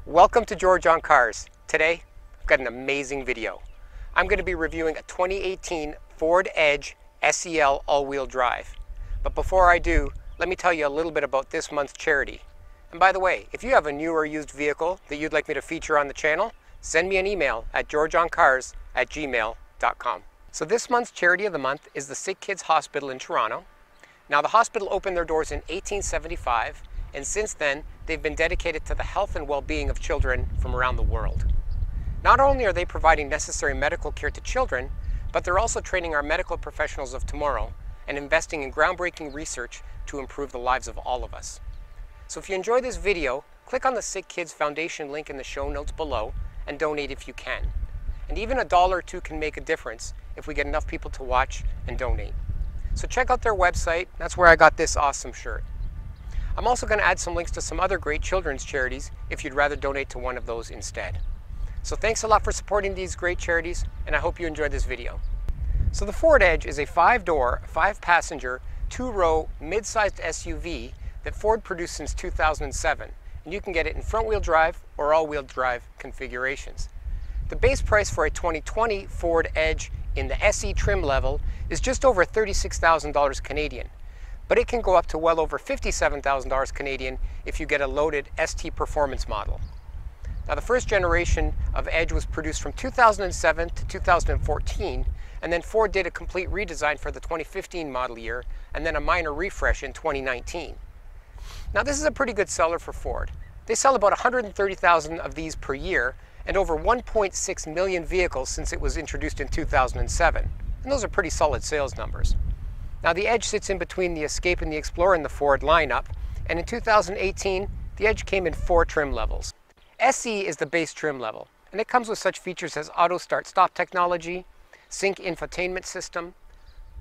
Welcome to George on Cars. Today, I've got an amazing video. I'm going to be reviewing a 2018 Ford Edge SEL all-wheel drive. But before I do, let me tell you a little bit about this month's charity. And by the way, if you have a new or used vehicle that you'd like me to feature on the channel, send me an email at georgeoncars@gmail.com. So this month's charity of the month is the Sick Kids Hospital in Toronto. Now the hospital opened their doors in 1875, and since then they've been dedicated to the health and well-being of children from around the world. Not only are they providing necessary medical care to children, but they're also training our medical professionals of tomorrow and investing in groundbreaking research to improve the lives of all of us. So if you enjoy this video, click on the Sick Kids Foundation link in the show notes below and donate if you can. And even $1 or $2 can make a difference if we get enough people to watch and donate. So check out their website. That's where I got this awesome shirt. I'm also going to add some links to some other great children's charities if you'd rather donate to one of those instead. So thanks a lot for supporting these great charities, and I hope you enjoyed this video. So the Ford Edge is a 5-door, 5-passenger, 2-row, mid-sized SUV that Ford produced since 2007, and you can get it in front-wheel drive or all-wheel drive configurations. The base price for a 2020 Ford Edge in the SE trim level is just over $36,000 Canadian, but it can go up to well over $57,000 Canadian if you get a loaded ST Performance model. Now the first generation of Edge was produced from 2007 to 2014, and then Ford did a complete redesign for the 2015 model year, and then a minor refresh in 2019. Now this is a pretty good seller for Ford. They sell about 130,000 of these per year, and over 1.6 million vehicles since it was introduced in 2007. And those are pretty solid sales numbers. Now the Edge sits in between the Escape and the Explorer in the Ford lineup, and in 2018, the Edge came in 4 trim levels. SE is the base trim level, and it comes with such features as auto start-stop technology, sync infotainment system,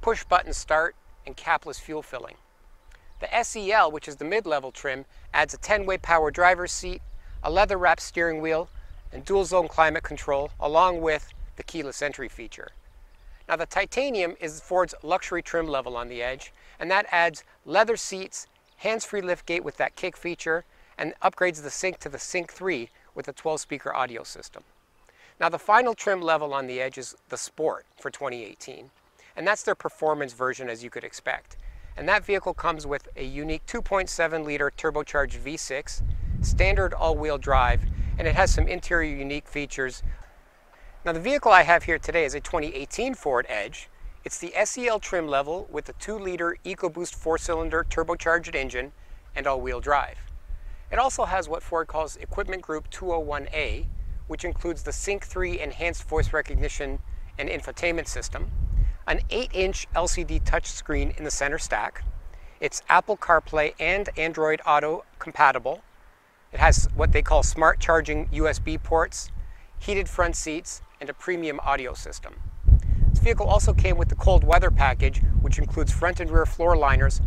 push-button start, and capless fuel filling. The SEL, which is the mid-level trim, adds a 10-way power driver's seat, a leather-wrapped steering wheel, and dual-zone climate control, along with the keyless entry feature. Now the titanium is Ford's luxury trim level on the Edge, and that adds leather seats, hands-free liftgate with that kick feature, and upgrades the Sync to the Sync 3 with a 12-speaker audio system. Now the final trim level on the Edge is the Sport for 2018, and that's their performance version as you could expect. And that vehicle comes with a unique 2.7-liter turbocharged V6, standard all-wheel drive, and it has some interior unique features. Now the vehicle I have here today is a 2018 Ford Edge. It's the SEL trim level with the 2-liter EcoBoost 4-cylinder turbocharged engine and all-wheel drive. It also has what Ford calls Equipment Group 201A, which includes the Sync 3 enhanced voice recognition and infotainment system, an 8-inch LCD touchscreen in the center stack. It's Apple CarPlay and Android Auto compatible. It has what they call smart charging USB ports, heated front seats, and a premium audio system. This vehicle also came with the cold weather package, which includes front and rear floor liners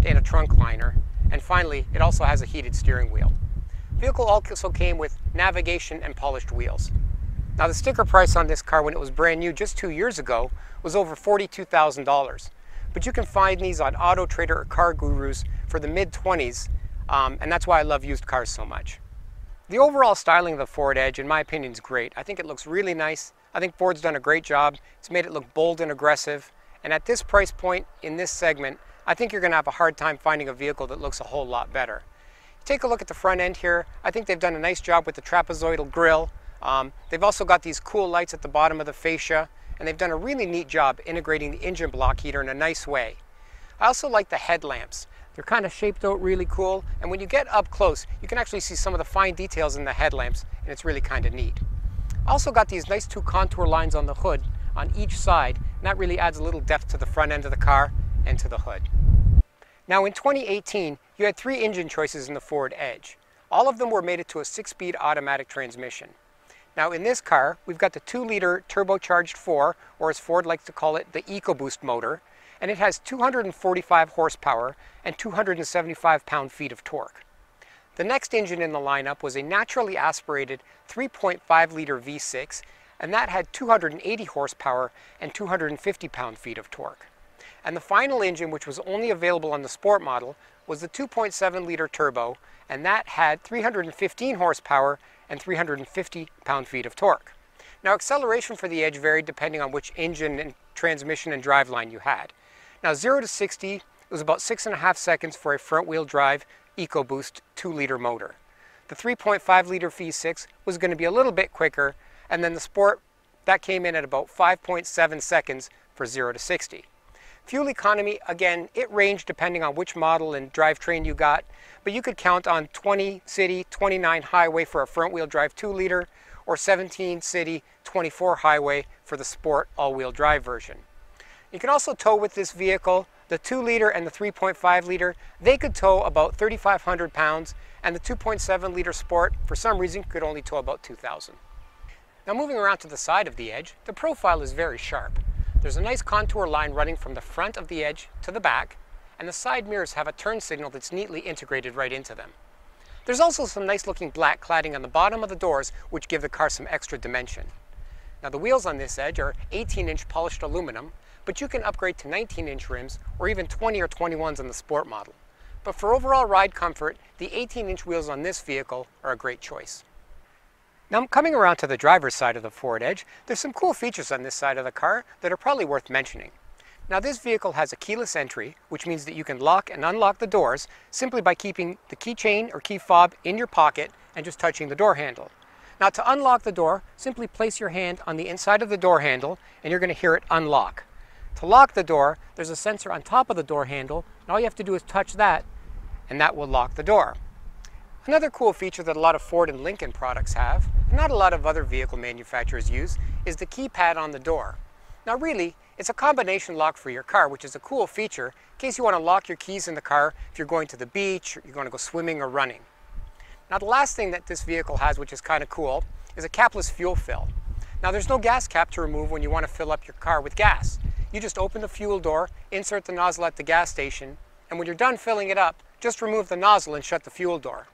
and a trunk liner. And finally, it also has a heated steering wheel. The vehicle also came with navigation and polished wheels. Now the sticker price on this car when it was brand new just 2 years ago was over $42,000. But you can find these on Auto Trader or Car Gurus for the mid-20s, and that's why I love used cars so much. The overall styling of the Ford Edge, in my opinion, is great. I think it looks really nice. I think Ford's done a great job. It's made it look bold and aggressive. And at this price point, in this segment, I think you're going to have a hard time finding a vehicle that looks a whole lot better. Take a look at the front end here. I think they've done a nice job with the trapezoidal grille. They've also got these cool lights at the bottom of the fascia, and they've done a really neat job integrating the engine block heater in a nice way. I also like the headlamps. They're kind of shaped out really cool, and when you get up close, you can actually see some of the fine details in the headlamps, and it's really kind of neat. Also got these nice 2 contour lines on the hood on each side, and that really adds a little depth to the front end of the car and to the hood. Now in 2018, you had 3 engine choices in the Ford Edge. All of them were mated to a 6-speed automatic transmission. Now in this car, we've got the 2-liter turbocharged 4, or as Ford likes to call it, the EcoBoost motor, and it has 245 horsepower and 275 pound-feet of torque. The next engine in the lineup was a naturally aspirated 3.5-liter V6, and that had 280 horsepower and 250 pound-feet of torque. And the final engine, which was only available on the Sport model, was the 2.7-liter turbo, and that had 315 horsepower and 350 pound-feet of torque. Now, acceleration for the Edge varied depending on which engine and transmission and driveline you had. Now, 0 to 60 it was about 6.5 seconds for a front-wheel drive EcoBoost 2-liter motor. The 3.5-liter V6 was going to be a little bit quicker, and then the Sport, that came in at about 5.7 seconds for 0 to 60. Fuel economy, again, it ranged depending on which model and drivetrain you got, but you could count on 20 city, 29 highway for a front-wheel drive 2-liter, or 17 city, 24 highway for the Sport all-wheel drive version. You can also tow with this vehicle. The 2-liter and the 3.5-liter, they could tow about 3,500 pounds, and the 2.7-liter Sport, for some reason, could only tow about 2,000. Now, moving around to the side of the Edge, the profile is very sharp. There's a nice contour line running from the front of the Edge to the back, and the side mirrors have a turn signal that's neatly integrated right into them. There's also some nice looking black cladding on the bottom of the doors, which give the car some extra dimension. Now, the wheels on this Edge are 18-inch polished aluminum, but you can upgrade to 19-inch rims or even 20 or 21s on the Sport model. But for overall ride comfort, the 18-inch wheels on this vehicle are a great choice. Now, coming around to the driver's side of the Ford Edge, there's some cool features on this side of the car that are probably worth mentioning. Now, this vehicle has a keyless entry, which means that you can lock and unlock the doors simply by keeping the keychain or key fob in your pocket and just touching the door handle. Now, to unlock the door, simply place your hand on the inside of the door handle and you're going to hear it unlock. To lock the door, there's a sensor on top of the door handle, and all you have to do is touch that, and that will lock the door. Another cool feature that a lot of Ford and Lincoln products have, and not a lot of other vehicle manufacturers use, is the keypad on the door. Now, really, it's a combination lock for your car, which is a cool feature in case you want to lock your keys in the car if you're going to the beach, or you're going to go swimming or running. Now, the last thing that this vehicle has, which is kind of cool, is a capless fuel fill. Now, there's no gas cap to remove when you want to fill up your car with gas. You just open the fuel door, insert the nozzle at the gas station, and when you're done filling it up, just remove the nozzle and shut the fuel door.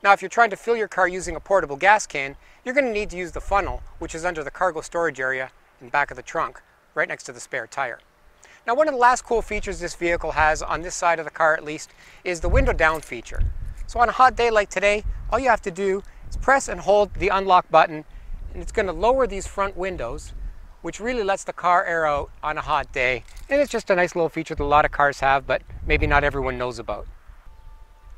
Now, if you're trying to fill your car using a portable gas can, you're going to need to use the funnel, which is under the cargo storage area in the back of the trunk, right next to the spare tire. Now, one of the last cool features this vehicle has, on this side of the car at least, is the window down feature. So on a hot day like today, all you have to do is press and hold the unlock button, and it's going to lower these front windows, which really lets the car air out on a hot day. And it's just a nice little feature that a lot of cars have, but maybe not everyone knows about.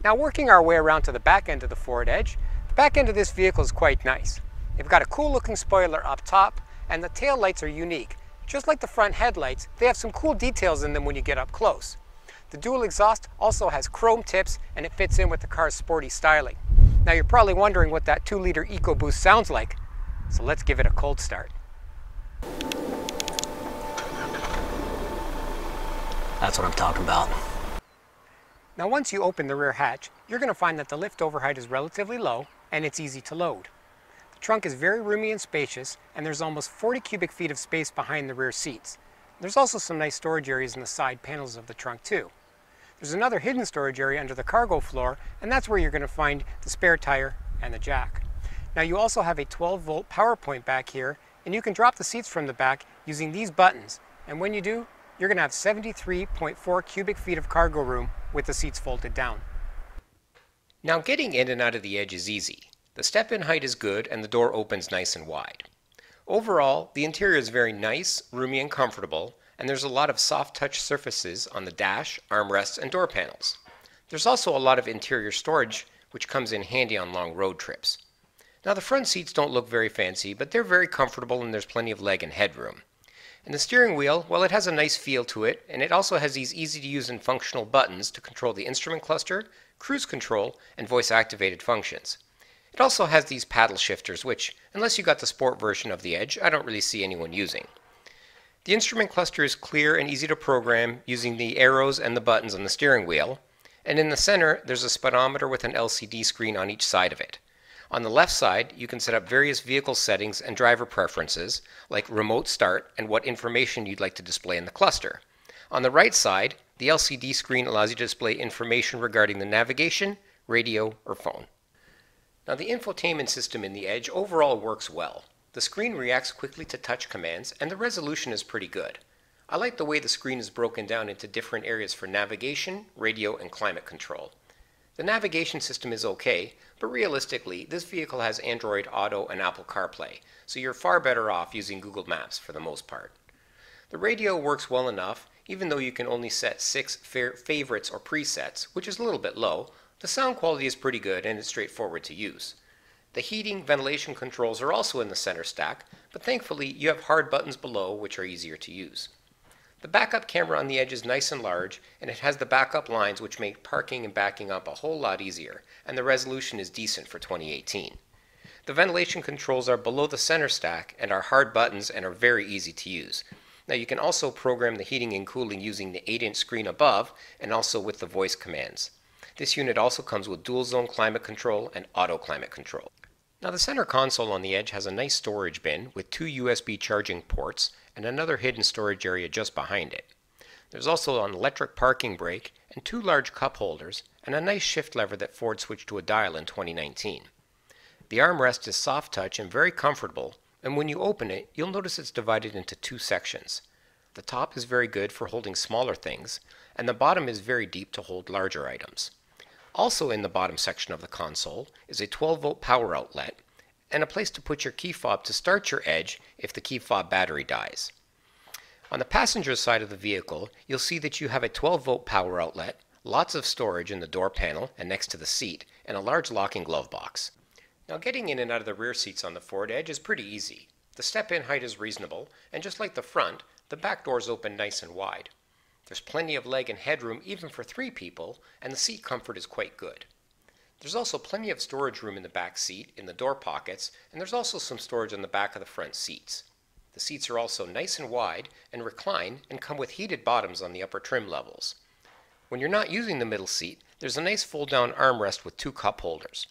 Now, working our way around to the back end of the Ford Edge, the back end of this vehicle is quite nice. They've got a cool looking spoiler up top, and the tail lights are unique. Just like the front headlights, they have some cool details in them when you get up close. The dual exhaust also has chrome tips, and it fits in with the car's sporty styling. Now, you're probably wondering what that 2-liter EcoBoost sounds like, so let's give it a cold start. That's what I'm talking about. Now, once you open the rear hatch, you're going to find that the lift over height is relatively low and it's easy to load. The trunk is very roomy and spacious, and there's almost 40 cubic feet of space behind the rear seats. There's also some nice storage areas in the side panels of the trunk too. There's another hidden storage area under the cargo floor, and that's where you're going to find the spare tire and the jack. Now, you also have a 12-volt power point back here, and you can drop the seats from the back using these buttons. And when you do, you're going to have 73.4 cubic feet of cargo room with the seats folded down. Now, getting in and out of the Edge is easy. The step-in height is good and the door opens nice and wide. Overall, the interior is very nice, roomy and comfortable, and there's a lot of soft touch surfaces on the dash, armrests, and door panels. There's also a lot of interior storage, which comes in handy on long road trips. Now, the front seats don't look very fancy, but they're very comfortable and there's plenty of leg and headroom. And the steering wheel, well, it has a nice feel to it, and it also has these easy to use and functional buttons to control the instrument cluster, cruise control, and voice activated functions. It also has these paddle shifters, which, unless you got the sport version of the Edge, I don't really see anyone using. The instrument cluster is clear and easy to program using the arrows and the buttons on the steering wheel, and in the center there's a speedometer with an LCD screen on each side of it. On the left side, you can set up various vehicle settings and driver preferences, like remote start and what information you'd like to display in the cluster. On the right side, the LCD screen allows you to display information regarding the navigation, radio, or phone. Now, the infotainment system in the Edge overall works well. The screen reacts quickly to touch commands, and the resolution is pretty good. I like the way the screen is broken down into different areas for navigation, radio, and climate control. The navigation system is okay, but realistically, this vehicle has Android Auto and Apple CarPlay, so you're far better off using Google Maps for the most part. The radio works well enough, even though you can only set 6 favorites or presets, which is a little bit low. The sound quality is pretty good and it's straightforward to use. The heating, ventilation controls are also in the center stack, but thankfully you have hard buttons below which are easier to use. The backup camera on the edge is nice and large, and it has the backup lines which make parking and backing up a whole lot easier, and the resolution is decent for 2018. The ventilation controls are below the center stack and are hard buttons and are very easy to use. Now you can also program the heating and cooling using the 8-inch screen above and also with the voice commands. This unit also comes with dual zone climate control and auto climate control. Now the center console on the edge has a nice storage bin with 2 USB charging ports and another hidden storage area just behind it. There's also an electric parking brake and 2 large cup holders and a nice shift lever that Ford switched to a dial in 2019. The armrest is soft touch and very comfortable, and when you open it, you'll notice it's divided into 2 sections. The top is very good for holding smaller things, and the bottom is very deep to hold larger items. Also in the bottom section of the console is a 12-volt power outlet and a place to put your key fob to start your Edge if the key fob battery dies. On the passenger side of the vehicle, you'll see that you have a 12-volt power outlet, lots of storage in the door panel and next to the seat, and a large locking glove box. Now getting in and out of the rear seats on the Ford Edge is pretty easy. The step-in height is reasonable, and just like the front, the back doors open nice and wide. There's plenty of leg and headroom even for 3 people, and the seat comfort is quite good. There's also plenty of storage room in the back seat, in the door pockets, and there's also some storage on the back of the front seats. The seats are also nice and wide and recline and come with heated bottoms on the upper trim levels. When you're not using the middle seat, there's a nice fold-down armrest with 2 cup holders.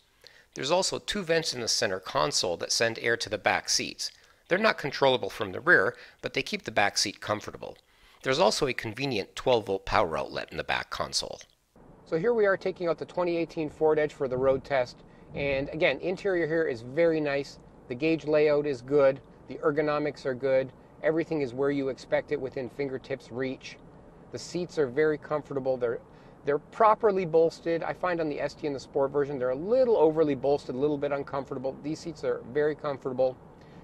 There's also 2 vents in the center console that send air to the back seats. They're not controllable from the rear, but they keep the back seat comfortable. There's also a convenient 12-volt power outlet in the back console. So here we are taking out the 2018 Ford Edge for the road test. And again, interior here is very nice. The gauge layout is good. The ergonomics are good. Everything is where you expect it within fingertips reach. The seats are very comfortable. They're properly bolstered. I find on the ST and the Sport version, they're a little overly bolstered, a little bit uncomfortable. These seats are very comfortable.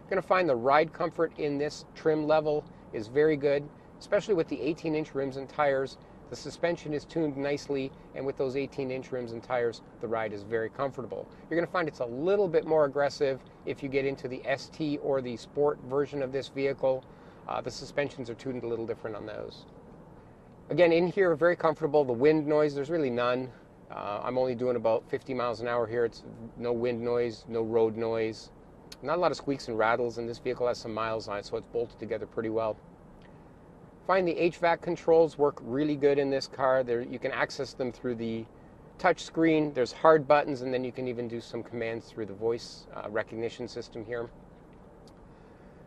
You're going to find the ride comfort in this trim level is very good, especially with the 18-inch rims and tires. The suspension is tuned nicely, and with those 18-inch rims and tires, the ride is very comfortable. You're going to find it's a little bit more aggressive if you get into the ST or the Sport version of this vehicle. The suspensions are tuned a little different on those. Again, in here, very comfortable. The wind noise, there's really none. I'm only doing about 50 miles an hour here. It's no wind noise, no road noise. Not a lot of squeaks and rattles, and this vehicle has some miles on it, so it's bolted together pretty well. Find the HVAC controls work really good in this car. You can access them through the touch screen. There's hard buttons, and then you can even do some commands through the voice recognition system here.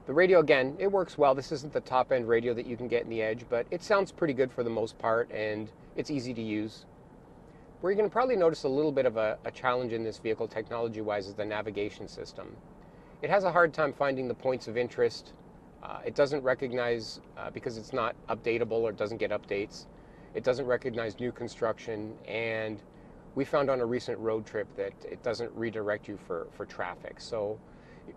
The radio, again, it works well. This isn't the top-end radio that you can get in the Edge, but it sounds pretty good for the most part, and it's easy to use. Where you're going to probably notice a little bit of a challenge in this vehicle technology-wise is the navigation system. It has a hard time finding the points of interest. It doesn't recognize, because it's not updatable or doesn't get updates, it doesn't recognize new construction, and we found on a recent road trip that it doesn't redirect you for traffic. So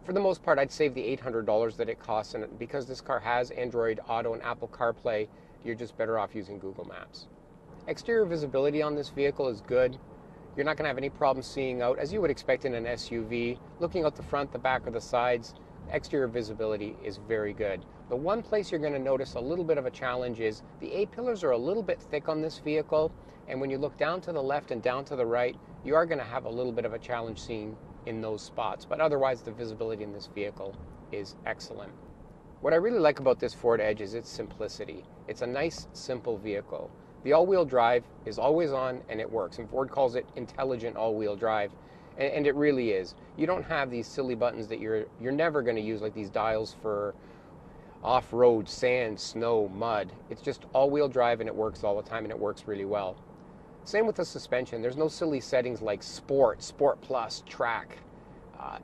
for the most part, I'd save the $800 that it costs, and because this car has Android Auto and Apple CarPlay, you're just better off using Google Maps. Exterior visibility on this vehicle is good. You're not going to have any problem seeing out, as you would expect in an SUV. Looking out the front, the back, or the sides, exterior visibility is very good. The one place you're going to notice a little bit of a challenge is the A-pillars are a little bit thick on this vehicle, and when you look down to the left and down to the right, you are going to have a little bit of a challenge seeing in those spots. But otherwise, the visibility in this vehicle is excellent. What I really like about this Ford Edge is its simplicity. It's a nice, simple vehicle. The all-wheel drive is always on and it works, and Ford calls it intelligent all-wheel drive, and it really is. You don't have these silly buttons that you're never going to use, like these dials for off-road, sand, snow, mud. It's just all-wheel drive, and it works all the time, and it works really well. Same with the suspension. There's no silly settings like Sport, Sport Plus, Track.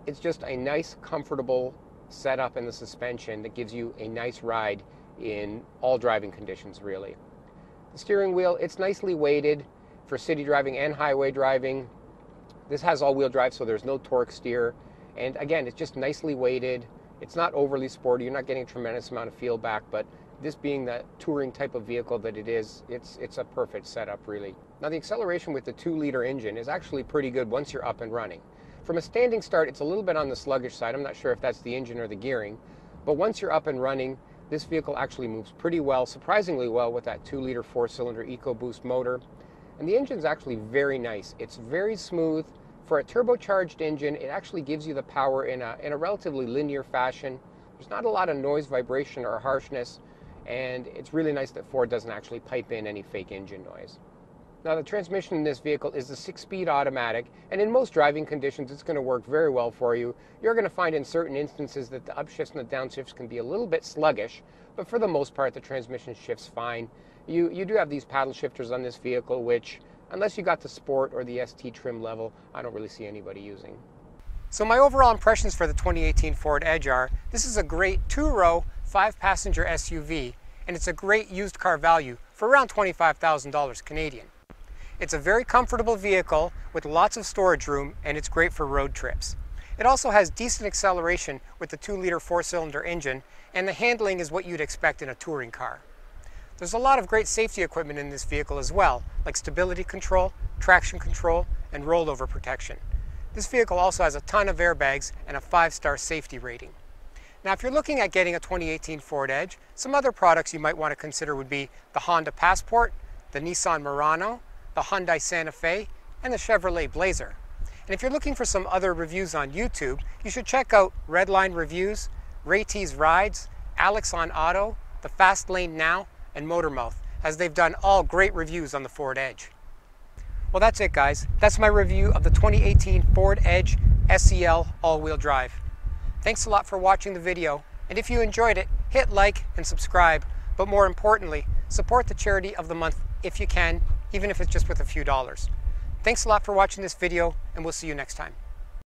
It's just a nice, comfortable setup in the suspension that gives you a nice ride in all driving conditions, really. The steering wheel, it's nicely weighted for city driving and highway driving. This has all-wheel drive, so there's no torque steer. And again, it's just nicely weighted. It's not overly sporty. You're not getting a tremendous amount of feel back, but this being the touring type of vehicle that it is, it's a perfect setup, really. Now, the acceleration with the 2-liter engine is actually pretty good once you're up and running. From a standing start, it's a little bit on the sluggish side. I'm not sure if that's the engine or the gearing, but once you're up and running, this vehicle actually moves pretty well, surprisingly well, with that 2-liter 4-cylinder EcoBoost motor. And the engine's actually very nice. It's very smooth. For a turbocharged engine, it actually gives you the power in a relatively linear fashion. There's not a lot of noise, vibration, or harshness, and it's really nice that Ford doesn't actually pipe in any fake engine noise. Now, the transmission in this vehicle is a 6-speed automatic, and in most driving conditions, it's going to work very well for you. You're going to find in certain instances that the upshifts and the downshifts can be a little bit sluggish, but for the most part, the transmission shifts fine. You do have these paddle shifters on this vehicle, which, unless you got the Sport or the ST trim level, I don't really see anybody using. So my overall impressions for the 2018 Ford Edge are, this is a great 2-row, 5-passenger SUV, and it's a great used car value for around $25,000 Canadian. It's a very comfortable vehicle with lots of storage room, and it's great for road trips. It also has decent acceleration with the 2-liter 4-cylinder engine, and the handling is what you'd expect in a touring car. There's a lot of great safety equipment in this vehicle as well, like stability control, traction control, and rollover protection. This vehicle also has a ton of airbags and a 5-star safety rating. Now, if you're looking at getting a 2018 Ford Edge, some other products you might want to consider would be the Honda Passport, the Nissan Murano, the Hyundai Santa Fe, and the Chevrolet Blazer. And if you're looking for some other reviews on YouTube, you should check out Redline Reviews, Ray T's Rides, Alex on Auto, the Fast Lane Now, and Motormouth, as they've done all great reviews on the Ford Edge. Well, that's it, guys. That's my review of the 2018 Ford Edge SEL all-wheel drive. Thanks a lot for watching the video, and if you enjoyed it, hit like and subscribe, but more importantly, support the charity of the month if you can, even if it's just with a few dollars. Thanks a lot for watching this video, and we'll see you next time.